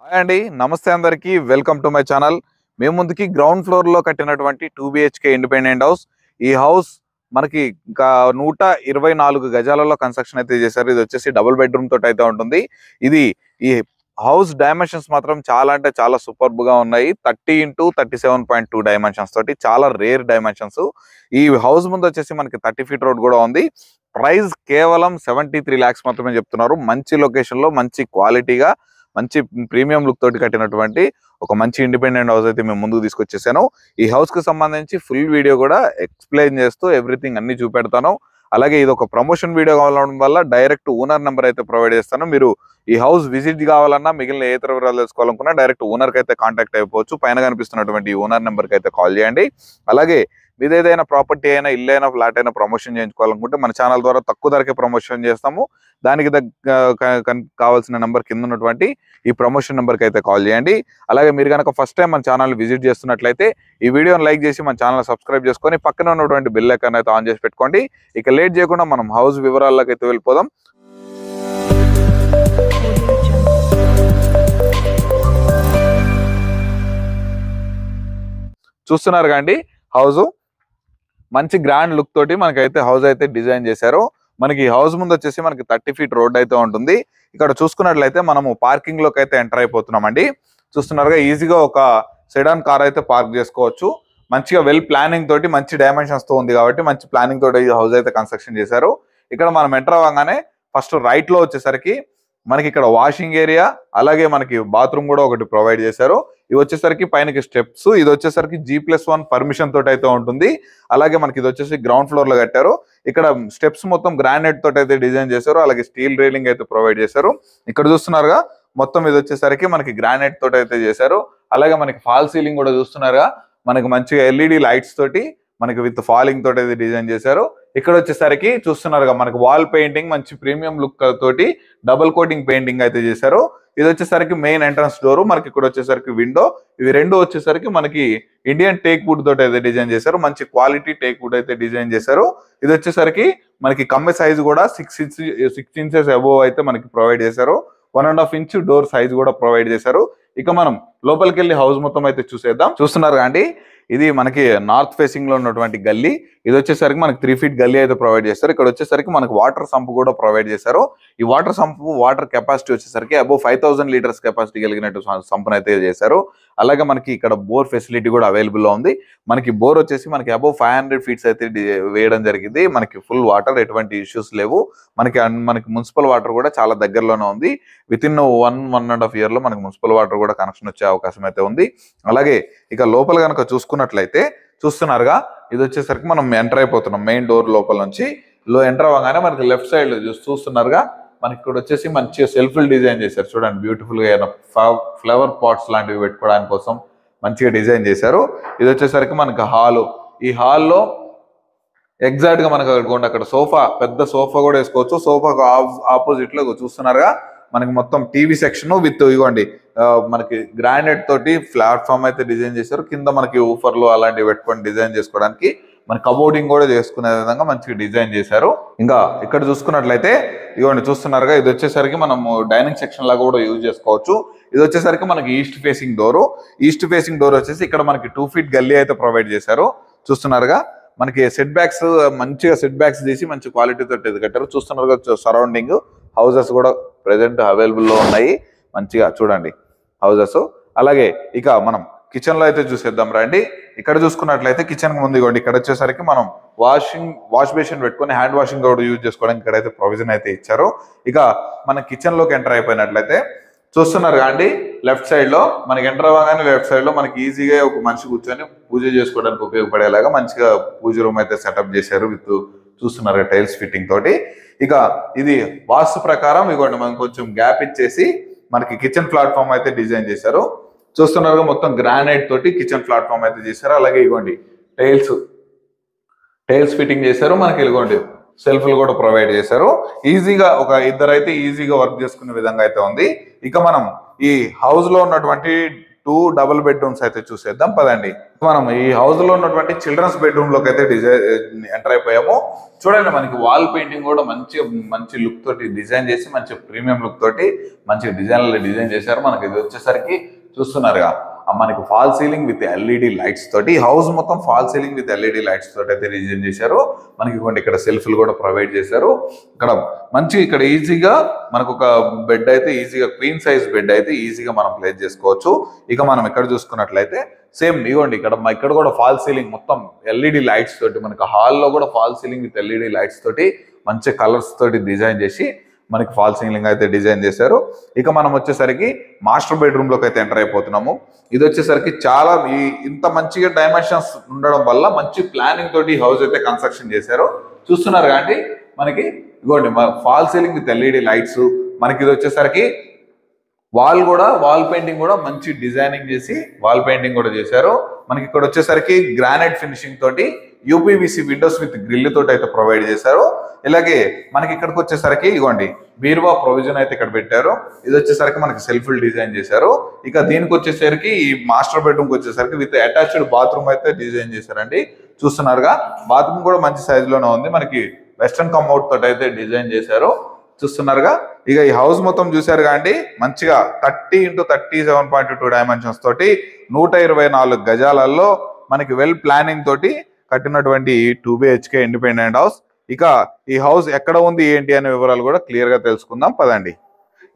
Hi అండి, నమస్తే అందరికీ. Welcome to my channel. మేము ముందుకి గ్రౌండ్ ఫ్లోర్ లో కట్టినటువంటి 2 BHK ఇండిపెండెంట్ హౌస్. ఈ హౌస్ మనకి ఇంకా 124 గజాలలో కన్స్ట్రక్షన్ అయితే చేశారు. ఇది వచ్చేసి డబుల్ బెడ్రూమ్ తోటి అయితే ఉంటుంది. ఈ హౌస్ డైమెన్షన్స్ మాత్రం చాలా అంటే చాలా సూపర్బ్ గా ఉన్నాయి. 30x37.2 డైమెన్షన్స్ తోటి చాలా రేర్ డైమెన్షన్స్. ఈ హౌస్ ముందు వచ్చేసి మనకి 30 feet రోడ్ కూడా ఉంది. ప్రైస్ కేవలం 73 lakhs మాత్రమే చెప్తున్నారు. మంచి లొకేషన్ లో మంచి క్వాలిటీగా మంచి ప్రీమియం లుక్ తోటి కట్టినటువంటి ఒక మంచి ఇండిపెండెంట్ హౌస్ అయితే మేము ముందుకు తీసుకొచ్చేసాను. ఈ హౌస్ కి సంబంధించి ఫుల్ వీడియో కూడా ఎక్స్ప్లెయిన్ చేస్తూ ఎవ్రీథింగ్ అన్ని చూపెడతాను. అలాగే ఇది ఒక ప్రమోషన్ వీడియో కావడం వల్ల డైరెక్ట్ ఓనర్ నెంబర్ అయితే ప్రొవైడ్ చేస్తాను. మీరు ఈ హౌస్ విజిట్ కావాలన్నా మిగిలిన ఏ ఇతర వివరాలు తెలుసుకోవాలనుకున్నా డైరెక్ట్ ఓనర్ కి అయితే కాంటాక్ట్ అయిపోవచ్చు. పైన కనిపిస్తున్నటువంటి ఓనర్ నెంబర్ కి అయితే కాల్ చేయండి. అలాగే మీద ఏదైనా ప్రాపర్టీ అయినా ఇల్లు అయినా ఫ్లాట్ అయినా ప్రమోషన్ చేయించుకోవాలనుకుంటే మన ఛానల్ ద్వారా తక్కువ ధరకే ప్రమోషన్ చేస్తాము. దానికి కావాల్సిన నెంబర్ కింద ఉన్నటువంటి ఈ ప్రమోషన్ నెంబర్కి అయితే కాల్ చేయండి. అలాగే మీరు కనుక ఫస్ట్ టైం మన ఛానల్ విజిట్ చేస్తున్నట్లయితే ఈ వీడియోని లైక్ చేసి మన ఛానల్ సబ్స్క్రైబ్ చేసుకొని పక్కన ఉన్నటువంటి బెల్ ఐకాన్ అయితే ఆన్ చేసి పెట్టుకోండి. ఇక లేట్ చేయకుండా మనం హౌస్ వివరాల్లోకి అయితే వెళ్ళిపోదాం. చూస్తున్నారు కండి, హౌస్ మంచి గ్రాండ్ లుక్ తోటి మనకైతే హౌస్ అయితే డిజైన్ చేశారు. మనకి హౌస్ ముందు వచ్చేసి మనకి 30 feet రోడ్ అయితే ఉంటుంది. ఇక్కడ చూసుకున్నట్లయితే మనము పార్కింగ్ లోకి అయితే ఎంటర్ అయిపోతున్నామండి. చూస్తున్నారుగా, ఈజీగా ఒక సెడాన్ కార్ అయితే పార్క్ చేసుకోవచ్చు. మంచిగా వెల్ ప్లానింగ్ తోటి మంచి డైమెన్షన్స్ తో ఉంది కాబట్టి మంచి ప్లానింగ్ తోటి ఈ హౌస్ అయితే కన్స్ట్రక్షన్ చేశారు. ఇక్కడ మనం ఎంటర్ అవ్వగానే ఫస్ట్ రైట్ లో వచ్చేసరికి మనకి ఇక్కడ వాషింగ్ ఏరియా, అలాగే మనకి బాత్రూమ్ కూడా ఒకటి ప్రొవైడ్ చేశారు. ఇవి వచ్చేసరికి పైనకి స్టెప్స్, ఇది వచ్చేసరికి G+1 పర్మిషన్ తోటి అయితే ఉంటుంది. అలాగే మనకి ఇది వచ్చేసి గ్రౌండ్ ఫ్లోర్ లో కట్టారు. ఇక్కడ స్టెప్స్ మొత్తం గ్రానైట్ తోటి అయితే డిజైన్ చేశారు. అలాగే స్టీల్ రైలింగ్ అయితే ప్రొవైడ్ చేశారు. ఇక్కడ చూస్తున్నారుగా, మొత్తం ఇది వచ్చేసరికి మనకి గ్రానైట్ తోటి అయితే చేశారు. అలాగే మనకి ఫాల్ సీలింగ్ కూడా చూస్తున్నారుగా, మనకి మంచిగా LED లైట్స్ తోటి మనకి విత్ ఫాలింగ్ తోటి అయితే డిజైన్ చేశారు. ఇక్కడ వచ్చేసరికి చూస్తున్నారుగా, మనకి వాల్ పెయింటింగ్ మంచి ప్రీమియం లుక్ తోటి డబుల్ కోటింగ్ పెయింటింగ్ అయితే చేశారు. ఇది వచ్చేసరికి మెయిన్ ఎంట్రన్స్ డోర్, మనకి ఇక్కడ వచ్చేసరికి విండో. ఇవి రెండు వచ్చేసరికి మనకి ఇండియన్ టేక్ వుడ్ తోటి అయితే డిజైన్ చేశారు. మంచి క్వాలిటీ టేక్ వుడ్ అయితే డిజైన్ చేశారు. ఇది వచ్చేసరికి మనకి కమ్మె సైజ్ కూడా 6 inches అబోవ్ అయితే మనకి ప్రొవైడ్ చేశారు. 1.5 inch డోర్ సైజ్ కూడా ప్రొవైడ్ చేశారు. ఇక మనం లోపలికి వెళ్ళి హౌస్ మొత్తం అయితే చూసేద్దాం. చూస్తున్నారు అండి, ఇది మనకి నార్త్ ఫేసింగ్ లో ఉన్నటువంటి గల్లీ. ఇది వచ్చేసరికి మనకి 3 feet గల్లీ అయితే ప్రొవైడ్ చేస్తారు. ఇక్కడ వచ్చేసరికి మనకి వాటర్ సంప్ కూడా ప్రొవైడ్ చేశారు. ఈ వాటర్ సంప్ వాటర్ కెపాసిటీ వచ్చేసరికి అబౌవ్ 5000 liters కెపాసిటీ కలిగినట్టు సంపును అయితే చేశారు. అలాగే మనకి ఇక్కడ బోర్ ఫెసిలిటీ కూడా అవైలబుల్ లో ఉంది. మనకి బోర్ వచ్చేసి మనకి అబౌవ్ 500 feet అయితే వేయడం జరిగింది. మనకి ఫుల్ వాటర్, ఎటువంటి ఇష్యూస్ లేవు. మనకి మున్సిపల్ వాటర్ కూడా చాలా దగ్గరలోనే ఉంది. విత్ ఇన్ 1.5 year లో మనకి మున్సిపల్ వాటర్ కూడా కనెక్షన్ వచ్చే అవకాశం అయితే ఉంది. అలాగే ఇక లోపల కనుక చూసుకున్నట్లయితే చూస్తున్నారుగా, ఇది వచ్చేసరికి మనం ఎంటర్ అయిపోతున్నాం మెయిన్ డోర్ లోపల నుంచి. ఎంటర్ అవ్వగానే మనకి లెఫ్ట్ సైడ్ చూస్తున్నారుగా, మనకి ఇక్కడ వచ్చేసి మంచిగా సెల్ఫ్లు డిజైన్ చేశారు. చూడండి, బ్యూటిఫుల్ గా ఏదైనా ఫ్లవర్ పాట్స్ లాంటివి పెట్టుకోవడానికి కోసం మంచిగా డిజైన్ చేశారు. ఇది వచ్చేసరికి మనకి హాల్. ఈ హాల్లో ఎగ్జాక్ట్ గా మనకు అక్కడ సోఫా, పెద్ద సోఫా కూడా వేసుకోవచ్చు. సోఫాకు ఆపోజిట్ లో చూస్తున్నారుగా, మనకి మొత్తం టీవీ సెక్షన్ విత్ ఇవ్వండి మనకి గ్రానైట్ తోటి ప్లాట్ఫామ్ అయితే డిజైన్ చేశారు. కింద మనకి ఊఫర్లు అలాంటివి పెట్టుకొని డిజైన్ చేసుకోవడానికి మన కబోర్డింగ్ కూడా చేసుకునే విధంగా మంచిగా డిజైన్ చేశారు. ఇంకా ఇక్కడ చూసుకున్నట్లయితే ఇవ్వండి, చూస్తున్నారుగా, ఇది వచ్చేసరికి మనము డైనింగ్ సెక్షన్ లాగా కూడా యూజ్ చేసుకోవచ్చు. ఇది వచ్చేసరికి మనకి east facing door. East facing door వచ్చేసి ఇక్కడ మనకి 2 feet గల్లీ అయితే ప్రొవైడ్ చేశారు. చూస్తున్నారుగా, మనకి సెట్ బ్యాక్స్ మంచిగా సెట్ బ్యాక్స్ తీసి మంచి క్వాలిటీ తోటి కట్టారు. చూస్తున్నారుగా, సరౌండింగ్ హౌసెస్ కూడా ప్రెసెంట్ అవైలబుల్ లో ఉన్నాయి. మంచిగా చూడండి హౌసెస్. అలాగే ఇక మనం కిచెన్ లో అయితే చూసేద్దాం రండి. ఇక్కడ చూసుకున్నట్లయితే కిచెన్ ముందు ఇవ్వండి, ఇక్కడ వచ్చేసరికి మనం వాష్ బేసిన్ పెట్టుకొని హ్యాండ్ వాషింగ్ కూడా యూజ్ చేసుకోవడానికి ఇక్కడైతే ప్రొవిజన్ అయితే ఇచ్చారు. ఇక మన కిచెన్ లోకి ఎంటర్ అయిపోయినట్లయితే చూస్తున్నారు అండి, లెఫ్ట్ సైడ్ లో మనకి ఎంటర్ అవ్వగానే లెఫ్ట్ సైడ్ లో మనకి ఈజీగా ఒక మనిషి కూర్చొని పూజ చేసుకోవడానికి ఉపయోగపడేలాగా మంచిగా పూజ రూమ్ అయితే సెటప్ చేశారు. విత్ చూస్తున్నారు టైల్స్ ఫిట్టింగ్ తోటి. ఇక ఇది వాస్తు ప్రకారం ఇవ్వండి, మనం కొంచెం గ్యాప్ ఇచ్చేసి మనకి కిచెన్ ప్లాట్ఫామ్ అయితే డిజైన్ చేశారు. చూస్తున్నారు, మొత్తం గ్రానైట్ తోటి కిచెన్ ప్లాట్ఫామ్ అయితే చేశారు. అలాగే ఇవ్వండి టైల్స్ ఫిట్టింగ్ చేశారు. మనకి ఇవ్వండి సెల్ఫ్లు కూడా ప్రొవైడ్ చేశారు. ఈజీగా ఒక ఇద్దరు అయితే ఈజీగా వర్క్ చేసుకునే విధంగా అయితే ఉంది. ఇక మనం ఈ హౌస్ లో ఉన్నటువంటి 2 డబుల్ బెడ్రూమ్స్ అయితే చూసేద్దాం పదండి. మనం ఈ హౌస్ లో ఉన్నటువంటి చిల్డ్రన్స్ బెడ్రూమ్ లోకి అయితే ఎంటర్ అయిపోయాము. చూడండి, మనకి వాల్ పెయింటింగ్ కూడా మంచి లుక్ తోటి డిజైన్ చేసి మంచి ప్రీమియం లుక్ తోటి మంచి డిజైన్ చేశారు. మనకి ఇది వచ్చేసరికి చూస్తున్నారుగా మనకి fall ceiling with LED lights తోటి, హౌస్ మొత్తం fall ceiling with LED lights తోటి అయితే డిజైన్ చేశారు. మనకి కొన్ని ఇక్కడ సెల్ఫ్లు కూడా ప్రొవైడ్ చేశారు. ఇక్కడ ఈజీగా మనకు ఒక బెడ్ అయితే ఈజీగా క్వీన్ సైజ్ బెడ్ అయితే ఈజీగా మనం ప్లేస్ చేసుకోవచ్చు. ఇక మనం ఇక్కడ చూసుకున్నట్లయితే సేమ్ ఇవ్వండి, ఇక్కడ కూడా ఫాల్ సీలింగ్ మొత్తం ఎల్ఈడి లైట్స్ తోటి, మనకి హాల్లో కూడా fall ceiling with LED lights తోటి మంచి కలర్స్ తోటి డిజైన్ చేసి మనకి ఫాల్ సీలింగ్ అయితే డిజైన్ చేశారు. ఇక మనం వచ్చేసరికి మాస్టర్ బెడ్రూమ్ లోకి అయితే ఎంటర్ అయిపోతున్నాము. ఇది వచ్చేసరికి చాలా ఇంత మంచిగా డైమెన్షన్స్ ఉండడం వల్ల మంచి ప్లానింగ్ తోటి హౌస్ అయితే కన్స్ట్రక్షన్ చేశారు. చూస్తున్నారు కానీ మనకి ఇదిగోండి fall ceiling with LED lights, మనకి ఇది వచ్చేసరికి వాల్ పెయింటింగ్ కూడా మంచి డిజైనింగ్ చేసి వాల్ పెయింటింగ్ కూడా చేశారు. మనకి ఇక్కడ వచ్చేసరికి గ్రానైట్ ఫినిషింగ్ తోటి యూపీవీసీ విండోస్ విత్ గ్రిల్ తోటి అయితే ప్రొవైడ్ చేశారు. ఇలాగే మనకి ఇక్కడికి వచ్చేసరికి ఇవ్వండి బీరువా ప్రొవిజన్ అయితే ఇక్కడ పెట్టారు. ఇది వచ్చేసరికి మనకి సెల్ఫ్ డిజైన్ చేశారు. ఇక దీనికి వచ్చేసరికి ఈ మాస్టర్ బెడ్రూమ్ వచ్చేసరికి విత్ అటాచ్డ్ బాత్రూమ్ అయితే డిజైన్ చేశారండి. చూస్తున్నారుగా బాత్రూమ్ కూడా మంచి సైజ్ లోనే ఉంది. మనకి వెస్టర్న్ కమ్అట్ తోటి అయితే డిజైన్ చేశారు. చూస్తున్నారుగా ఇక ఈ హౌస్ మొత్తం చూసారు కాండి, మంచిగా 30 × 37.2 డైమెన్షన్స్ తోటి 124 గజాలలో మనకి వెల్ ప్లానింగ్ తోటి కట్టినటువంటి 2 BHK ఇండిపెండెంట్ హౌస్. ఇక ఈ హౌస్ ఎక్కడ ఉంది ఏంటి అనే వివరాలు కూడా క్లియర్ గా తెలుసుకుందాం పదండి.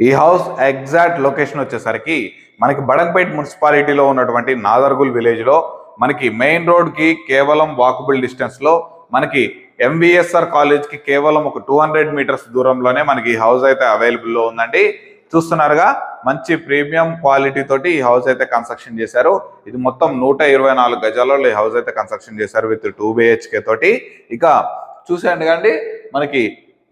ఈ హౌస్ ఎగ్జాక్ట్ లొకేషన్ వచ్చేసరికి మనకి బడంగపేట్ మున్సిపాలిటీలో ఉన్నటువంటి నాదర్గుల్ విలేజ్ లో మనకి మెయిన్ రోడ్ కి కేవలం వాకబుల్ డిస్టెన్స్ లో, మనకి MVSR కాలేజ్ కి కేవలం ఒక 200 మీటర్స్ దూరంలోనే మనకి ఈ హౌస్ అయితే అవైలబుల్ లో ఉందండి. చూస్తున్నారుగా మంచి ప్రీమియం క్వాలిటీ తోటి ఈ హౌస్ అయితే కన్స్ట్రక్షన్ చేశారు. ఇది మొత్తం 124 గజాలలో ఈ హౌస్ అయితే కన్స్ట్రక్షన్ చేశారు విత్ 2 BHK తోటి. ఇక చూసేయండి కండి, మనకి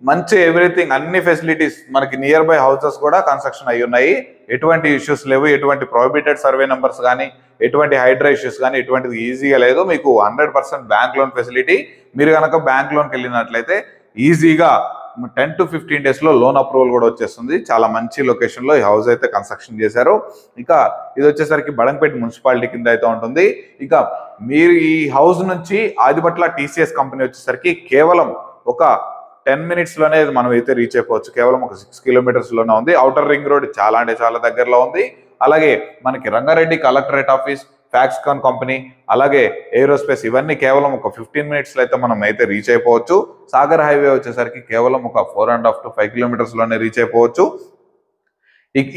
మంచి ఎవ్రీథింగ్ అన్ని ఫెసిలిటీస్ మనకి నియర్ బై హౌసెస్ కూడా కన్స్ట్రక్షన్ అయి ఉన్నాయి. ఎటువంటి ఇష్యూస్ లేవు, ఎటువంటి ప్రొహిబిటెడ్ సర్వే నెంబర్స్ కానీ ఎటువంటి హైడ్రా ఇష్యూస్ కానీ ఎటువంటిది ఈజీగా లేదు. మీకు 100% బ్యాంక్ లోన్ ఫెసిలిటీ. మీరు కనుక బ్యాంక్ లోన్కి వెళ్ళినట్లయితే ఈజీగా 10 to 15 days లో లోన్ అప్రూవల్ కూడా వచ్చేస్తుంది. చాలా మంచి లొకేషన్ లో ఈ హౌస్ అయితే కన్స్ట్రక్షన్ చేశారు. ఇక ఇది వచ్చేసరికి బడంగపేట మున్సిపాలిటీ కింద అయితే ఉంటుంది. ఇక మీరు ఈ హౌస్ నుంచి ఆదిబట్ల TCS కంపెనీ వచ్చేసరికి కేవలం ఒక 10 minutes లోనే మనం అయితే రీచ్ అయిపోవచ్చు. కేవలం ఒక 6 kilometers లోనే ఉంది. ఔటర్ రింగ్ రోడ్ చాలా అంటే చాలా దగ్గరలో ఉంది. అలాగే మనకి Rangareddy collectorate office, Foxconn company, అలాగే ఏరోస్పేస్ ఇవన్నీ కేవలం ఒక 15 minutes లో అయితే మనం అయితే రీచ్ అయిపోవచ్చు. సాగర్ హైవే వచ్చేసరికి కేవలం ఒక 4.5 to 5 kilometers లోనే రీచ్ అయిపోవచ్చు.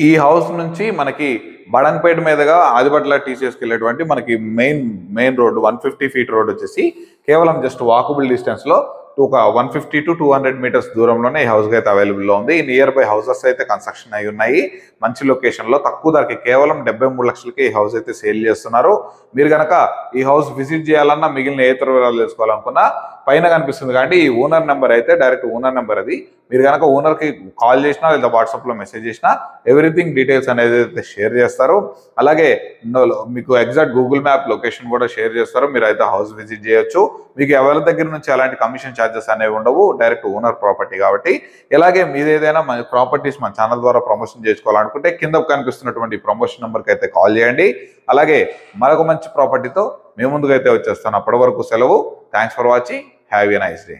ఈ హౌస్ నుంచి మనకి బడంగపేట మీదుగా ఆదిబట్ల TCSకి వెళ్ళేటువంటి మనకి మెయిన్ రోడ్ 150 feet రోడ్ వచ్చేసి కేవలం జస్ట్ వాకబుల్ డిస్టెన్స్ లో ఒక 150 to 200 meters దూరంలోనే ఈ హౌస్ అయితే అవైలబుల్ లో ఉంది. నియర్ బై హౌసెస్ అయితే కన్స్ట్రక్షన్ అయి ఉన్నాయి. మంచి లొకేషన్ లో తక్కువ ధరకి కేవలం 73 లక్షలకి ఈ హౌస్ అయితే సేల్ చేస్తున్నారు. మీరు కనుక ఈ హౌస్ విజిట్ చేయాలన్నా మిగిలిన ఏ ఇతర వివరాలు తెలుసుకోవాలనుకున్నా పైన కనిపిస్తుంది కాబట్టి ఈ ఓనర్ నెంబర్ అయితే డైరెక్ట్ ఓనర్ నెంబర్ అది. మీరు కనుక ఓనర్ కి కాల్ చేసినా లేదా వాట్సాప్ లో మెసేజ్ చేసినా ఎవ్రీథింగ్ డీటెయిల్స్ అనేది అయితే షేర్ చేస్తారు. అలాగే మీకు ఎగ్జాక్ట్ గూగుల్ మ్యాప్ లొకేషన్ కూడా షేర్ చేస్తారు. మీరు అయితే హౌస్ విజిట్ చేయొచ్చు. మీకు ఎవరి దగ్గర నుంచి ఎలాంటి కమిషన్ ఛార్జెస్ అనేవి ఉండవు. డైరెక్ట్ ఓనర్ ప్రాపర్టీ కాబట్టి. ఇలాగే మీరు ఏదైనా మన ప్రాపర్టీస్ మన ఛానల్ ద్వారా ప్రమోషన్ చేసుకోవాలనుకుంటే కింద కనిపిస్తున్నటువంటి ప్రమోషన్ నెంబర్కి అయితే కాల్ చేయండి. అలాగే మరొక మంచి ప్రాపర్టీతో మీ ముందుకైతే వచ్చేస్తాను. అప్పటి వరకు సెలవు. Thanks for watching. Have a nice day.